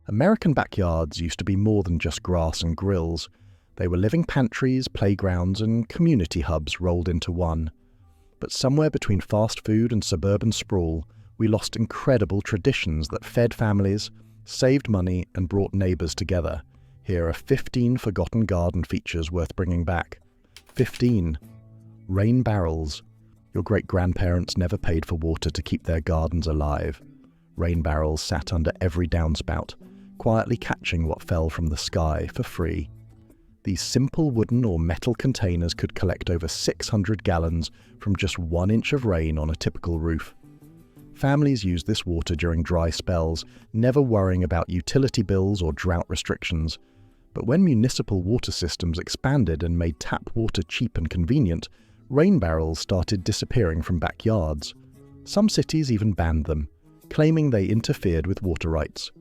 American backyards used to be more than just grass and grills. They were living pantries, playgrounds, and community hubs rolled into one. But somewhere between fast food and suburban sprawl, we lost incredible traditions that fed families, saved money, and brought neighbours together. Here are 15 forgotten garden features worth bringing back. 15. Rain barrels. Your great-grandparents never paid for water to keep their gardens alive. Rain barrels sat under every downspout, quietly catching what fell from the sky for free. These simple wooden or metal containers could collect over 600 gallons from just 1 inch of rain on a typical roof. Families used this water during dry spells, never worrying about utility bills or drought restrictions. But when municipal water systems expanded and made tap water cheap and convenient, rain barrels started disappearing from backyards. Some cities even banned them, claiming they interfered with water rights.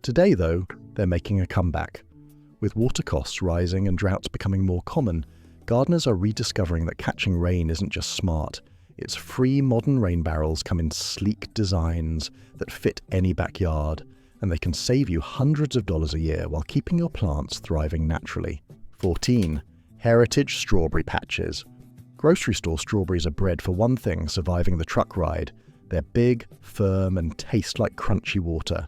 Today, though, they're making a comeback. With water costs rising and droughts becoming more common, gardeners are rediscovering that catching rain isn't just smart. Its free modern rain barrels come in sleek designs that fit any backyard, and they can save you hundreds of dollars a year while keeping your plants thriving naturally. 14. Heritage strawberry patches. Grocery store strawberries are bred for one thing, surviving the truck ride. They're big, firm, and taste like crunchy water.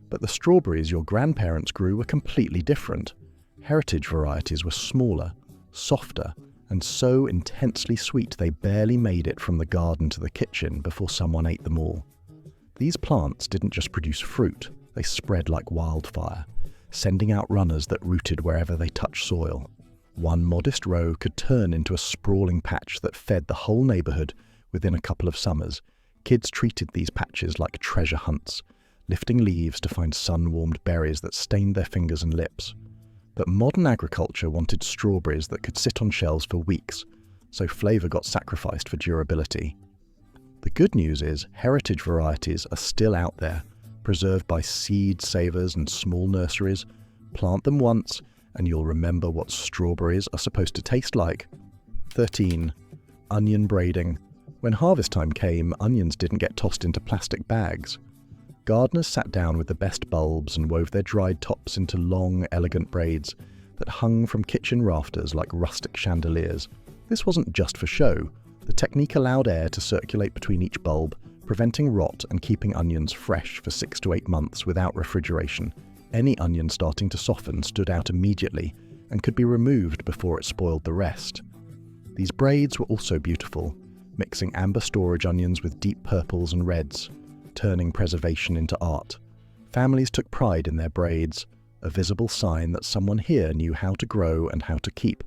But the strawberries your grandparents grew were completely different. Heritage varieties were smaller, softer, and so intensely sweet they barely made it from the garden to the kitchen before someone ate them all. These plants didn't just produce fruit, they spread like wildfire, sending out runners that rooted wherever they touched soil. One modest row could turn into a sprawling patch that fed the whole neighborhood within a couple of summers. Kids treated these patches like treasure hunts, lifting leaves to find sun-warmed berries that stained their fingers and lips. But modern agriculture wanted strawberries that could sit on shelves for weeks, so flavor got sacrificed for durability. The good news is heritage varieties are still out there, preserved by seed savers and small nurseries. Plant them once, and you'll remember what strawberries are supposed to taste like. 13. Onion braiding. When harvest time came, onions didn't get tossed into plastic bags. Gardeners sat down with the best bulbs and wove their dried tops into long, elegant braids that hung from kitchen rafters like rustic chandeliers. This wasn't just for show. The technique allowed air to circulate between each bulb, preventing rot and keeping onions fresh for 6 to 8 months without refrigeration. Any onion starting to soften stood out immediately and could be removed before it spoiled the rest. These braids were also beautiful, mixing amber storage onions with deep purples and reds, turning preservation into art. Families took pride in their braids, a visible sign that someone here knew how to grow and how to keep.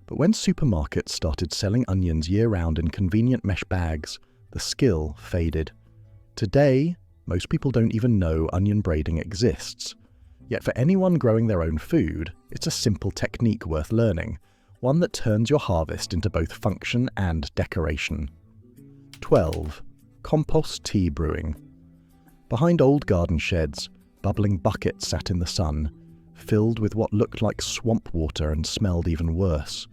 But when supermarkets started selling onions year-round in convenient mesh bags, the skill faded. Today, most people don't even know onion braiding exists. Yet for anyone growing their own food, it's a simple technique worth learning, one that turns your harvest into both function and decoration. 12. Compost tea brewing. Behind old garden sheds, bubbling buckets sat in the sun, filled with what looked like swamp water and smelled even worse.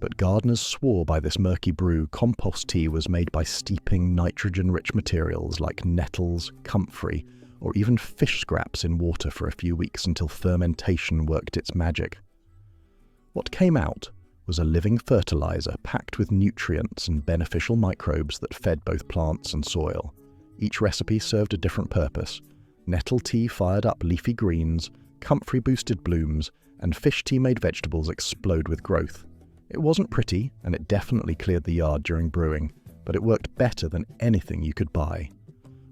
But gardeners swore by this murky brew compost tea was made by steeping nitrogen-rich materials like nettles, comfrey, or even fish scraps in water for a few weeks until fermentation worked its magic. What came out was a living fertilizer packed with nutrients and beneficial microbes that fed both plants and soil. Each recipe served a different purpose. Nettle tea fired up leafy greens, comfrey boosted blooms, and fish tea made vegetables explode with growth. It wasn't pretty, and it definitely cleared the yard during brewing, but it worked better than anything you could buy.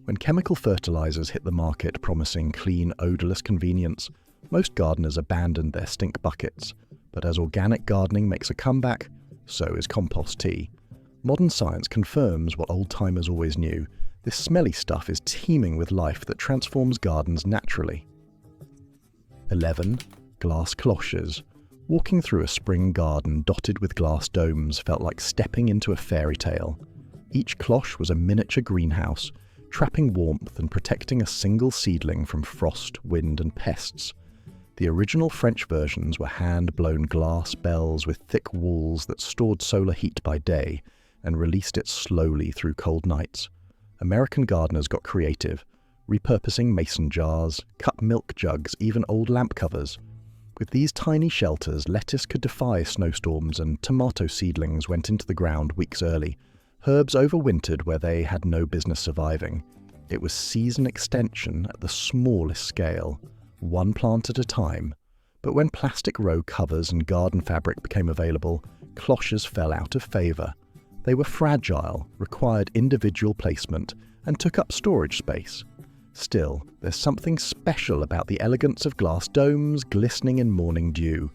When chemical fertilizers hit the market promising clean, odorless convenience, most gardeners abandoned their stink buckets. But as organic gardening makes a comeback, so is compost tea. Modern science confirms what old-timers always knew. This smelly stuff is teeming with life that transforms gardens naturally. 11. Glass cloches. Walking through a spring garden dotted with glass domes felt like stepping into a fairy tale. Each cloche was a miniature greenhouse, trapping warmth and protecting a single seedling from frost, wind, and pests. The original French versions were hand-blown glass bells with thick walls that stored solar heat by day and released it slowly through cold nights. American gardeners got creative, repurposing mason jars, cut milk jugs, even old lamp covers. With these tiny shelters, lettuce could defy snowstorms and tomato seedlings went into the ground weeks early. Herbs overwintered where they had no business surviving. It was season extension at the smallest scale, one plant at a time. But when plastic row covers and garden fabric became available, cloches fell out of favour. They were fragile, required individual placement, and took up storage space. Still, there's something special about the elegance of glass domes glistening in morning dew.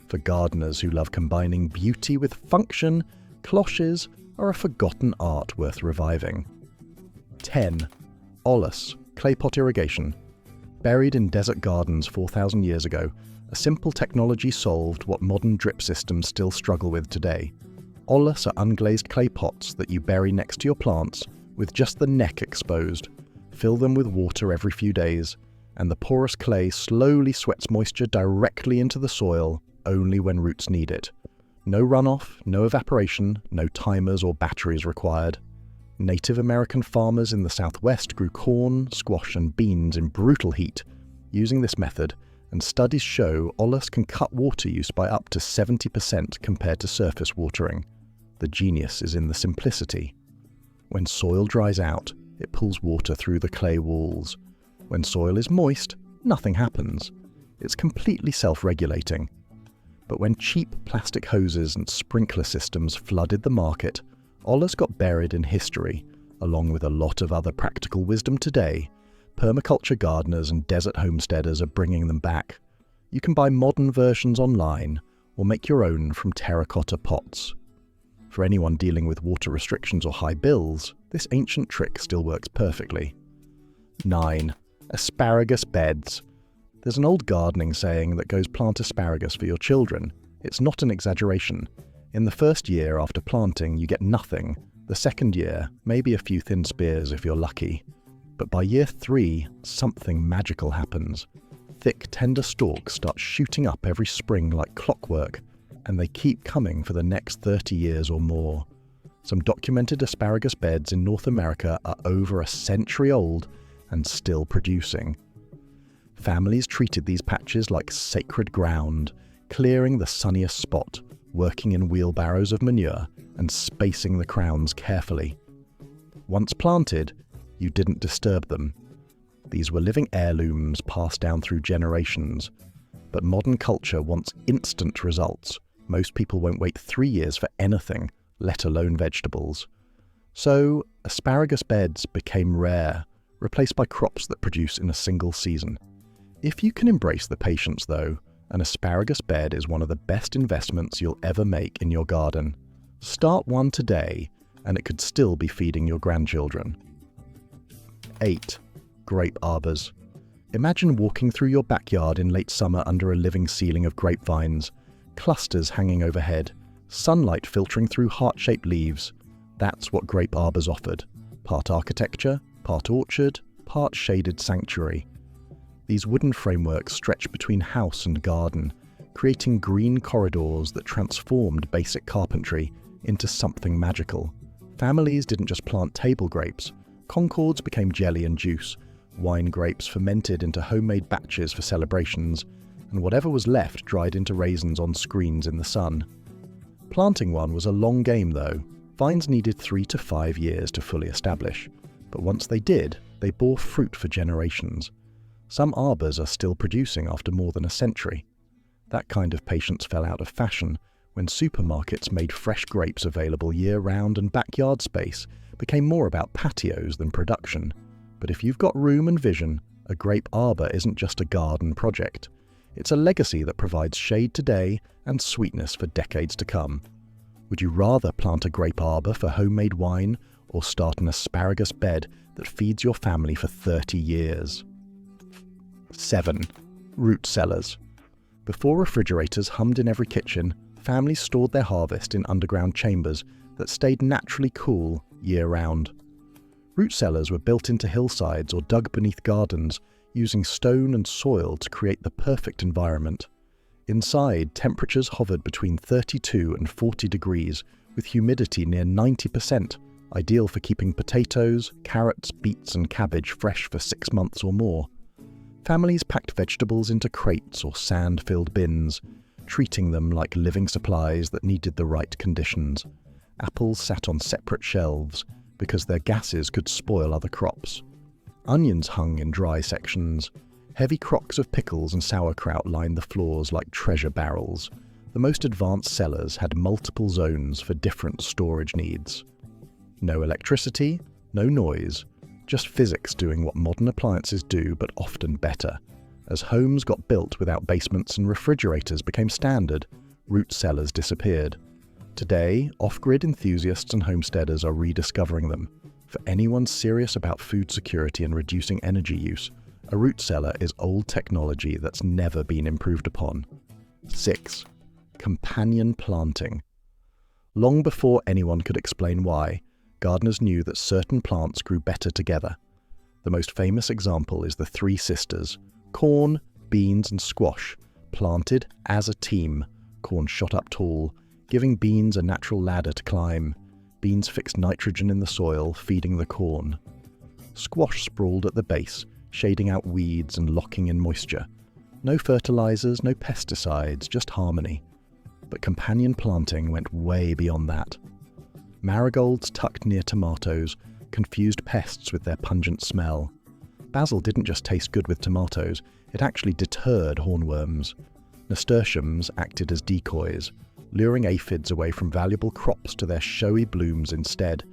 For gardeners who love combining beauty with function, cloches are a forgotten art worth reviving. 10. Ollus, clay pot irrigation. Buried in desert gardens 4,000 years ago, a simple technology solved what modern drip systems still struggle with today. Ollus are unglazed clay pots that you bury next to your plants with just the neck exposed. Fill them with water every few days, and the porous clay slowly sweats moisture directly into the soil only when roots need it. No runoff, no evaporation, no timers or batteries required. Native American farmers in the Southwest grew corn, squash and beans in brutal heat using this method, and studies show Ollus can cut water use by up to 70% compared to surface watering. The genius is in the simplicity. When soil dries out, it pulls water through the clay walls. When soil is moist, nothing happens. It's completely self-regulating. But when cheap plastic hoses and sprinkler systems flooded the market, Ollus got buried in history, along with a lot of other practical wisdom today. Permaculture gardeners and desert homesteaders are bringing them back. You can buy modern versions online, or make your own from terracotta pots. For anyone dealing with water restrictions or high bills, this ancient trick still works perfectly. 9. Asparagus beds. There's an old gardening saying that goes plant asparagus for your children. It's not an exaggeration. In the first year after planting, you get nothing. The second year, maybe a few thin spears if you're lucky. But by year 3, something magical happens. Thick, tender stalks start shooting up every spring like clockwork, and they keep coming for the next 30 years or more. Some documented asparagus beds in North America are over a century old and still producing. Families treated these patches like sacred ground, clearing the sunniest spot, working in wheelbarrows of manure, and spacing the crowns carefully. Once planted, you didn't disturb them. These were living heirlooms passed down through generations. But modern culture wants instant results. Most people won't wait 3 years for anything, let alone vegetables. So, asparagus beds became rare, replaced by crops that produce in a single season. If you can embrace the patience, though, an asparagus bed is one of the best investments you'll ever make in your garden. Start one today, and it could still be feeding your grandchildren. 8. Grape arbors. Imagine walking through your backyard in late summer under a living ceiling of grapevines, clusters hanging overhead, sunlight filtering through heart-shaped leaves. That's what grape arbors offered. Part architecture, part orchard, part shaded sanctuary. These wooden frameworks stretch between house and garden, creating green corridors that transformed basic carpentry into something magical. Families didn't just plant table grapes. Concords became jelly and juice. Wine grapes fermented into homemade batches for celebrations, and whatever was left dried into raisins on screens in the sun. Planting one was a long game, though. Vines needed 3 to 5 years to fully establish, but once they did, they bore fruit for generations. Some arbors are still producing after more than a century. That kind of patience fell out of fashion when supermarkets made fresh grapes available year-round, and backyard space became more about patios than production. But if you've got room and vision, a grape arbor isn't just a garden project. It's a legacy that provides shade today and sweetness for decades to come. Would you rather plant a grape arbor for homemade wine or start an asparagus bed that feeds your family for 30 years? 7. Root cellars. Before refrigerators hummed in every kitchen, families stored their harvest in underground chambers that stayed naturally cool year-round. Root cellars were built into hillsides or dug beneath gardens, using stone and soil to create the perfect environment. Inside, temperatures hovered between 32 and 40 degrees, with humidity near 90%, ideal for keeping potatoes, carrots, beets and cabbage fresh for 6 months or more. Families packed vegetables into crates or sand-filled bins, treating them like living supplies that needed the right conditions. Apples sat on separate shelves because their gases could spoil other crops. Onions hung in dry sections. Heavy crocks of pickles and sauerkraut lined the floors like treasure barrels. The most advanced cellars had multiple zones for different storage needs. No electricity, no noise, just physics doing what modern appliances do but often better. As homes got built without basements and refrigerators became standard, root cellars disappeared. Today, off-grid enthusiasts and homesteaders are rediscovering them. For anyone serious about food security and reducing energy use, a root cellar is old technology that's never been improved upon. 6. Companion planting. Long before anyone could explain why, gardeners knew that certain plants grew better together. The most famous example is the three sisters, corn, beans and squash, planted as a team. Corn shot up tall, giving beans a natural ladder to climb. Beans fixed nitrogen in the soil, feeding the corn. Squash sprawled at the base, shading out weeds and locking in moisture. No fertilizers, no pesticides, just harmony. But companion planting went way beyond that. Marigolds tucked near tomatoes confused pests with their pungent smell. Basil didn't just taste good with tomatoes, it actually deterred hornworms. Nasturtiums acted as decoys, luring aphids away from valuable crops to their showy blooms instead.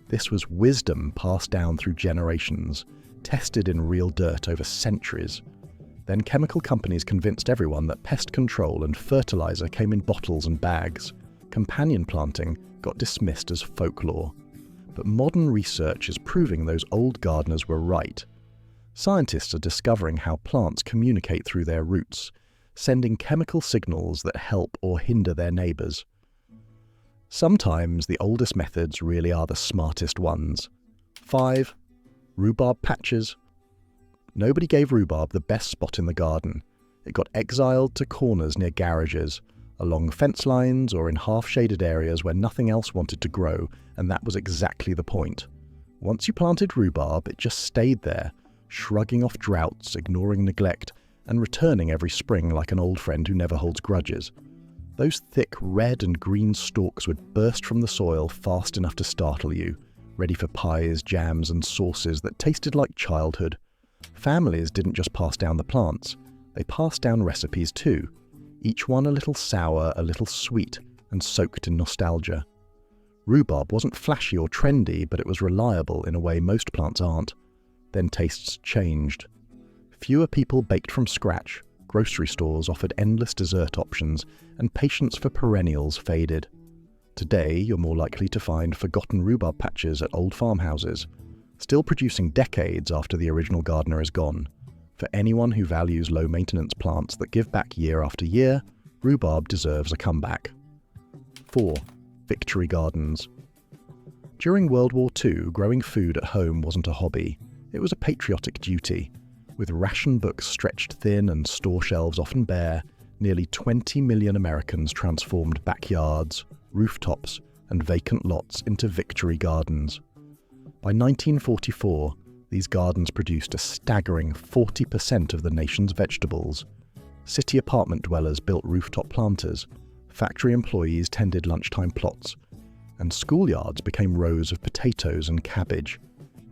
This was wisdom passed down through generations, tested in real dirt over centuries. Then chemical companies convinced everyone that pest control and fertilizer came in bottles and bags. Companion planting got dismissed as folklore. But modern research is proving those old gardeners were right. Scientists are discovering how plants communicate through their roots, sending chemical signals that help or hinder their neighbours. Sometimes the oldest methods really are the smartest ones. 5. Rhubarb patches. Nobody gave rhubarb the best spot in the garden. It got exiled to corners near garages, along fence lines or in half-shaded areas where nothing else wanted to grow, and that was exactly the point. Once you planted rhubarb, it just stayed there, shrugging off droughts, ignoring neglect, and returning every spring like an old friend who never holds grudges. Those thick red and green stalks would burst from the soil fast enough to startle you, ready for pies, jams, and sauces that tasted like childhood. Families didn't just pass down the plants, they passed down recipes too, each one a little sour, a little sweet, and soaked in nostalgia. Rhubarb wasn't flashy or trendy, but it was reliable in a way most plants aren't. Then tastes changed. Fewer people baked from scratch, grocery stores offered endless dessert options, and patience for perennials faded. Today, you're more likely to find forgotten rhubarb patches at old farmhouses, still producing decades after the original gardener is gone. For anyone who values low-maintenance plants that give back year after year, rhubarb deserves a comeback. 4. Victory gardens. During World War II, growing food at home wasn't a hobby. It was a patriotic duty. With ration books stretched thin and store shelves often bare, nearly 20 million Americans transformed backyards, rooftops, and vacant lots into victory gardens. By 1944, these gardens produced a staggering 40% of the nation's vegetables. City apartment dwellers built rooftop planters, factory employees tended lunchtime plots, and schoolyards became rows of potatoes and cabbage.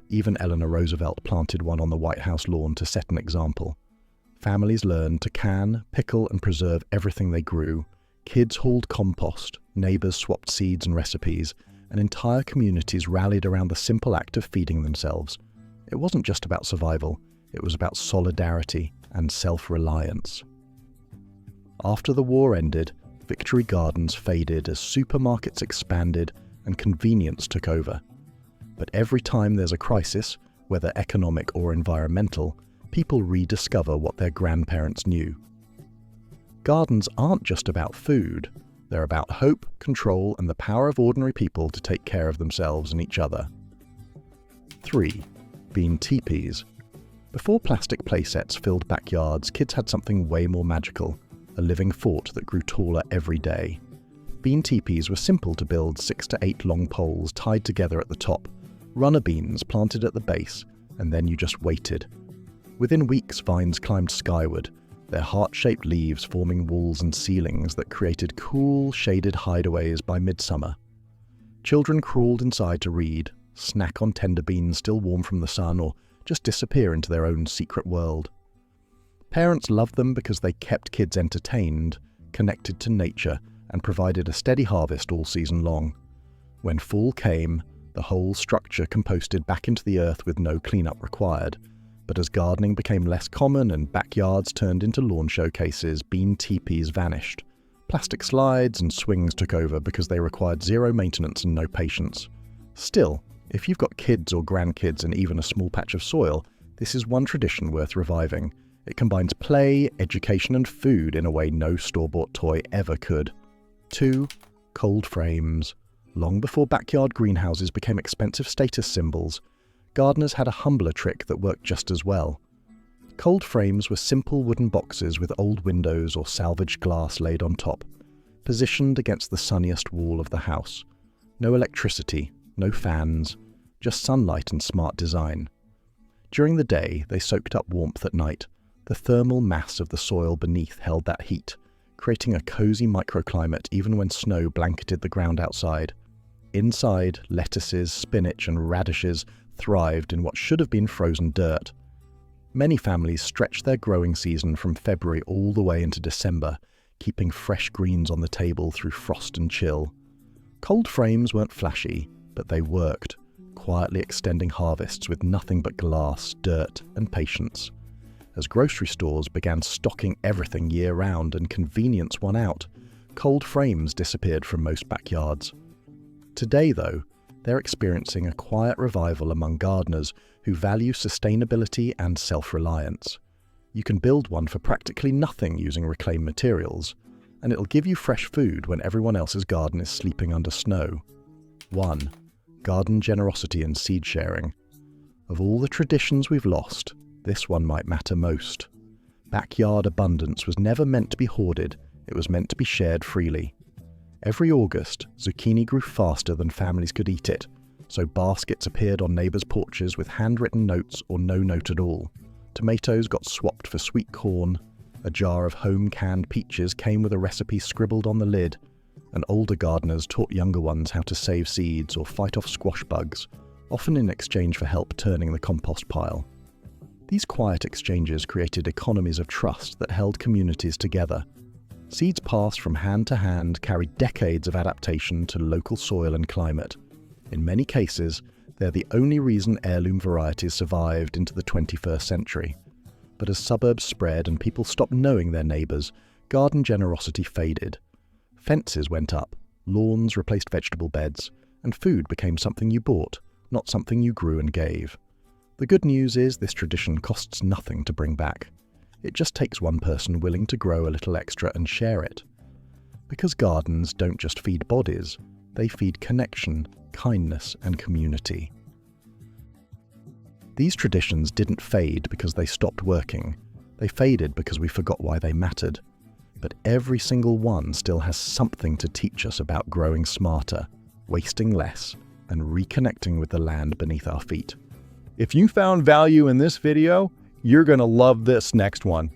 Even Eleanor Roosevelt planted one on the White House lawn to set an example. Families learned to can, pickle, and preserve everything they grew. Kids hauled compost, neighbors swapped seeds and recipes, and entire communities rallied around the simple act of feeding themselves. It wasn't just about survival, it was about solidarity and self-reliance. After the war ended, victory gardens faded as supermarkets expanded and convenience took over. But every time there's a crisis, whether economic or environmental, people rediscover what their grandparents knew. Gardens aren't just about food, they're about hope, control, and the power of ordinary people to take care of themselves and each other. 3. Bean teepees. Before plastic playsets filled backyards, kids had something way more magical, a living fort that grew taller every day. Bean teepees were simple to build, 6 to 8 long poles tied together at the top, runner beans planted at the base, and then you just waited. Within weeks, vines climbed skyward, their heart-shaped leaves forming walls and ceilings that created cool, shaded hideaways by midsummer. Children crawled inside to read, snack on tender beans still warm from the sun, or just disappear into their own secret world. Parents loved them because they kept kids entertained, connected to nature, and provided a steady harvest all season long. When fall came, the whole structure composted back into the earth with no cleanup required. But as gardening became less common and backyards turned into lawn showcases, bean teepees vanished. Plastic slides and swings took over because they required zero maintenance and no patience. Still, if you've got kids or grandkids and even a small patch of soil, this is one tradition worth reviving. It combines play, education and food in a way no store-bought toy ever could. 2. Cold frames. Long before backyard greenhouses became expensive status symbols, gardeners had a humbler trick that worked just as well. Cold frames were simple wooden boxes with old windows or salvaged glass laid on top, positioned against the sunniest wall of the house. No electricity, no fans, just sunlight and smart design. During the day, they soaked up warmth at night. The thermal mass of the soil beneath held that heat, creating a cozy microclimate even when snow blanketed the ground outside. Inside, lettuces, spinach and radishes thrived in what should have been frozen dirt. Many families stretched their growing season from February all the way into December, keeping fresh greens on the table through frost and chill. Cold frames weren't flashy, but they worked, quietly extending harvests with nothing but glass, dirt and patience. As grocery stores began stocking everything year-round and convenience won out, cold frames disappeared from most backyards. Today, though, they're experiencing a quiet revival among gardeners who value sustainability and self-reliance. You can build one for practically nothing using reclaimed materials, and it'll give you fresh food when everyone else's garden is sleeping under snow. 1. Garden generosity and seed sharing. Of all the traditions we've lost, this one might matter most. Backyard abundance was never meant to be hoarded, it was meant to be shared freely. Every August, zucchini grew faster than families could eat it, so baskets appeared on neighbours' porches with handwritten notes or no note at all. Tomatoes got swapped for sweet corn, a jar of home-canned peaches came with a recipe scribbled on the lid, and older gardeners taught younger ones how to save seeds or fight off squash bugs, often in exchange for help turning the compost pile. These quiet exchanges created economies of trust that held communities together. Seeds passed from hand to hand carried decades of adaptation to local soil and climate. In many cases, they're the only reason heirloom varieties survived into the 21st century. But as suburbs spread and people stopped knowing their neighbours, garden generosity faded. Fences went up, lawns replaced vegetable beds, and food became something you bought, not something you grew and gave. The good news is this tradition costs nothing to bring back. It just takes one person willing to grow a little extra and share it. Because gardens don't just feed bodies, they feed connection, kindness, and community. These traditions didn't fade because they stopped working. They faded because we forgot why they mattered. But every single one still has something to teach us about growing smarter, wasting less, and reconnecting with the land beneath our feet. If you found value in this video, you're going to love this next one.